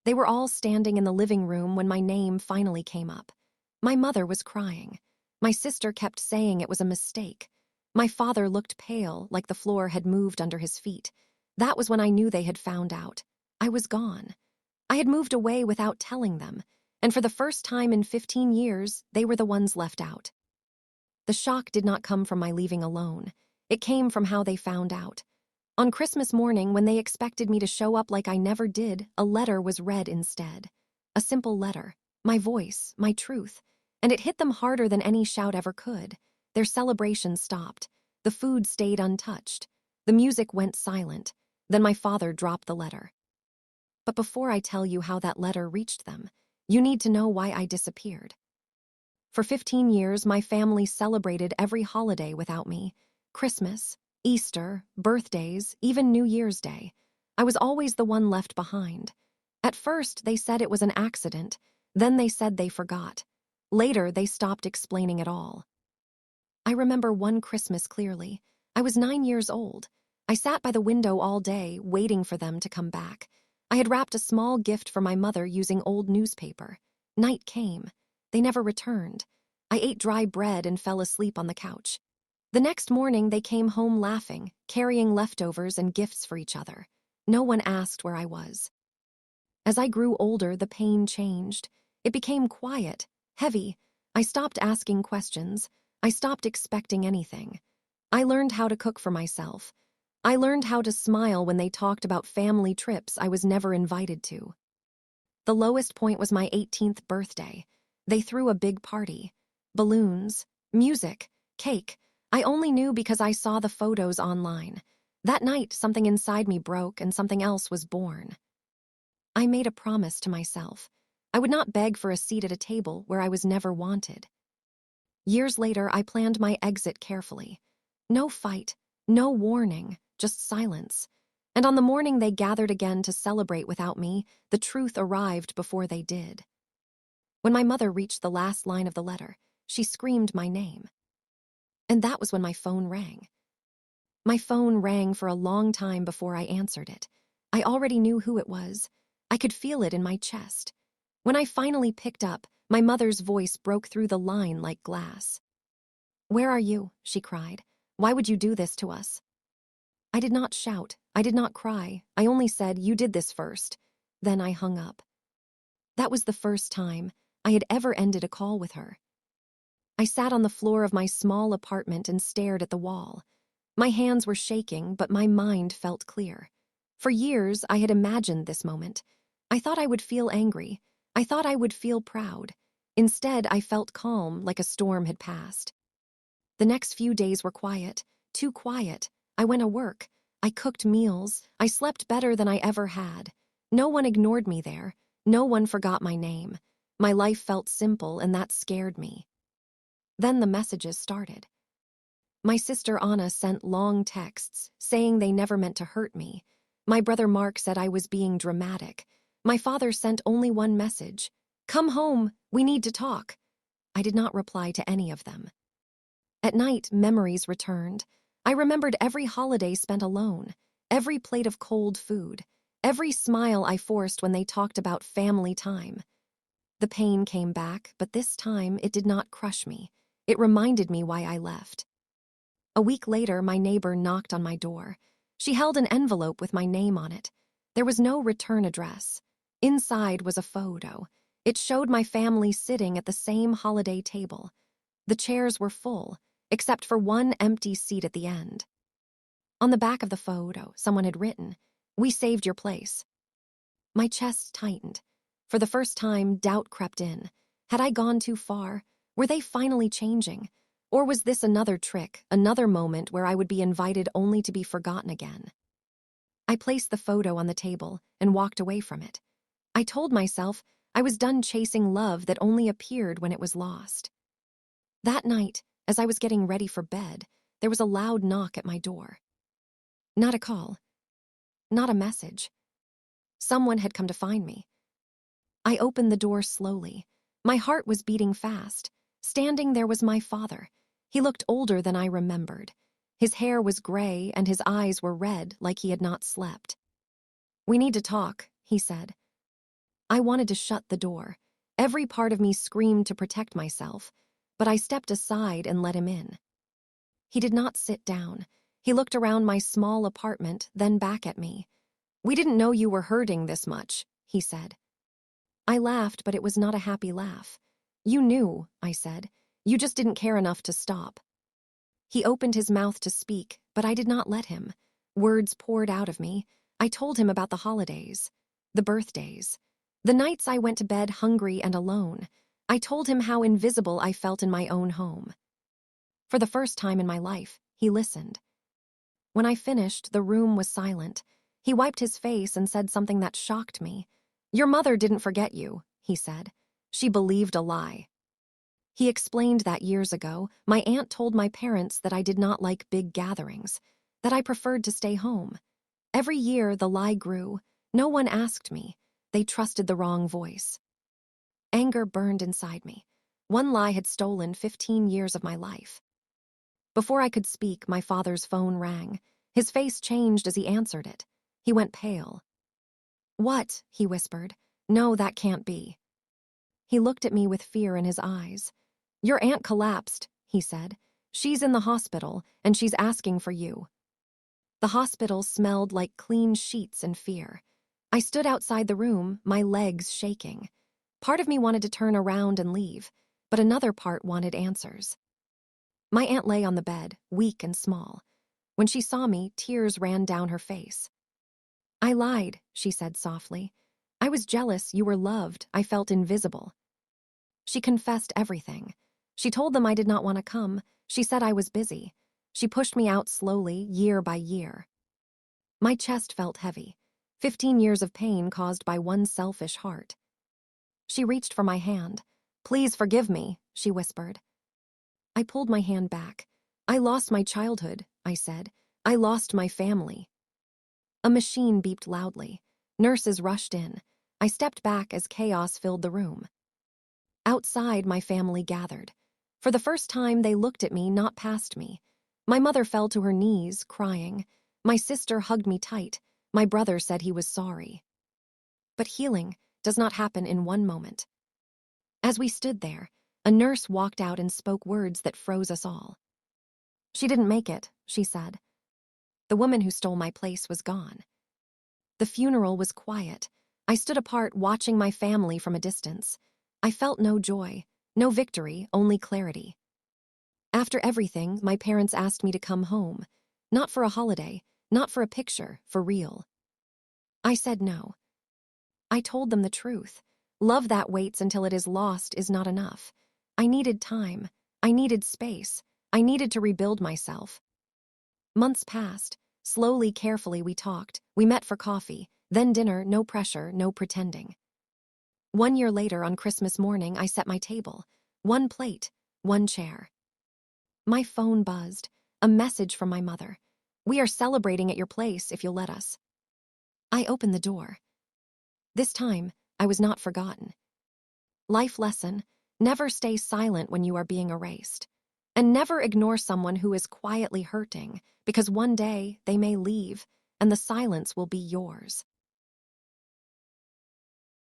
They were all standing in the living room when my name finally came up. My mother was crying. My sister kept saying it was a mistake. My father looked pale, like the floor had moved under his feet. That was when I knew they had found out. I was gone. I had moved away without telling them, and for the first time in 15 years, they were the ones left out. The shock did not come from my leaving alone. It came from how they found out. On Christmas morning, when they expected me to show up like I never did, a letter was read instead. A simple letter. My voice, my truth. And it hit them harder than any shout ever could. Their celebration stopped. The food stayed untouched. The music went silent. Then my father dropped the letter. But before I tell you how that letter reached them, you need to know why I disappeared. For 15 years, my family celebrated every holiday without me. Christmas, Easter, birthdays, even New Year's Day. I was always the one left behind. At first, they said it was an accident. Then they said they forgot. Later, they stopped explaining it all. I remember one Christmas clearly. I was 9 years old. I sat by the window all day, waiting for them to come back. I had wrapped a small gift for my mother using old newspaper. Night came. They never returned. I ate dry bread and fell asleep on the couch. The next morning, they came home laughing, carrying leftovers and gifts for each other. No one asked where I was. As I grew older, the pain changed. It became quiet, heavy. I stopped asking questions. I stopped expecting anything. I learned how to cook for myself. I learned how to smile when they talked about family trips I was never invited to. The lowest point was my 18th birthday. They threw a big party. Balloons, music, cake. I only knew because I saw the photos online. That night, something inside me broke and something else was born. I made a promise to myself. I would not beg for a seat at a table where I was never wanted. Years later, I planned my exit carefully. No fight, no warning, just silence. And on the morning they gathered again to celebrate without me, the truth arrived before they did. When my mother reached the last line of the letter, she screamed my name. And that was when my phone rang. My phone rang for a long time before I answered it. I already knew who it was. I could feel it in my chest. When I finally picked up, my mother's voice broke through the line like glass. "Where are you?" she cried. "Why would you do this to us?" I did not shout. I did not cry. I only said, "You did this first." Then I hung up. That was the first time I had ever ended a call with her. I sat on the floor of my small apartment and stared at the wall. My hands were shaking, but my mind felt clear. For years, I had imagined this moment. I thought I would feel angry. I thought I would feel proud. Instead, I felt calm, like a storm had passed. The next few days were quiet, too quiet. I went to work. I cooked meals. I slept better than I ever had. No one ignored me there. No one forgot my name. My life felt simple, and that scared me. Then the messages started. My sister Anna sent long texts, saying they never meant to hurt me. My brother Mark said I was being dramatic. My father sent only one message: "Come home, we need to talk." I did not reply to any of them. At night, memories returned. I remembered every holiday spent alone, every plate of cold food, every smile I forced when they talked about family time. The pain came back, but this time it did not crush me. It reminded me why I left. A week later, my neighbor knocked on my door. She held an envelope with my name on it. There was no return address. Inside was a photo. It showed my family sitting at the same holiday table. The chairs were full, except for one empty seat at the end. On the back of the photo, someone had written, "We saved your place." My chest tightened. For the first time, doubt crept in. Had I gone too far? Were they finally changing? Or was this another trick, another moment where I would be invited only to be forgotten again? I placed the photo on the table and walked away from it. I told myself I was done chasing love that only appeared when it was lost. That night, as I was getting ready for bed, there was a loud knock at my door. Not a call. Not a message. Someone had come to find me. I opened the door slowly. My heart was beating fast. Standing there was my father. He looked older than I remembered. His hair was gray and his eyes were red like he had not slept. "We need to talk," he said. I wanted to shut the door. Every part of me screamed to protect myself, but I stepped aside and let him in. He did not sit down. He looked around my small apartment, then back at me. "We didn't know you were hurting this much," he said. I laughed, but it was not a happy laugh. "You knew," I said. "You just didn't care enough to stop." He opened his mouth to speak, but I did not let him. Words poured out of me. I told him about the holidays, the birthdays, the nights I went to bed hungry and alone. I told him how invisible I felt in my own home. For the first time in my life, he listened. When I finished, the room was silent. He wiped his face and said something that shocked me. "Your mother didn't forget you," he said. "She believed a lie." He explained that years ago, my aunt told my parents that I did not like big gatherings, that I preferred to stay home. Every year, the lie grew. No one asked me. They trusted the wrong voice. Anger burned inside me. One lie had stolen 15 years of my life. Before I could speak, my father's phone rang. His face changed as he answered it. He went pale. "What?" he whispered. "No, that can't be." He looked at me with fear in his eyes. "Your aunt collapsed," he said. "She's in the hospital, and she's asking for you." The hospital smelled like clean sheets and fear. I stood outside the room, my legs shaking. Part of me wanted to turn around and leave, but another part wanted answers. My aunt lay on the bed, weak and small. When she saw me, tears ran down her face. "I lied," she said softly. "I was jealous, you were loved, I felt invisible." She confessed everything. She told them I did not want to come. She said I was busy. She pushed me out slowly, year by year. My chest felt heavy. 15 years of pain caused by one selfish heart. She reached for my hand. "Please forgive me," she whispered. I pulled my hand back. "I lost my childhood," I said. "I lost my family." A machine beeped loudly. Nurses rushed in. I stepped back as chaos filled the room. Outside, my family gathered. For the first time, they looked at me, not past me. My mother fell to her knees, crying. My sister hugged me tight. My brother said he was sorry. But healing does not happen in one moment. As we stood there, a nurse walked out and spoke words that froze us all. "She didn't make it," she said. The woman who stole my place was gone. The funeral was quiet. I stood apart watching my family from a distance. I felt no joy, no victory, only clarity. After everything, my parents asked me to come home. Not for a holiday, not for a picture, for real. I said no. I told them the truth. Love that waits until it is lost is not enough. I needed time. I needed space. I needed to rebuild myself. Months passed. Slowly, carefully, we talked. We met for coffee. Then dinner, no pressure, no pretending. 1 year later, on Christmas morning, I set my table. One plate, one chair. My phone buzzed. A message from my mother. "We are celebrating at your place if you'll let us." I opened the door. This time, I was not forgotten. Life lesson: never stay silent when you are being erased. And never ignore someone who is quietly hurting, because one day they may leave, and the silence will be yours.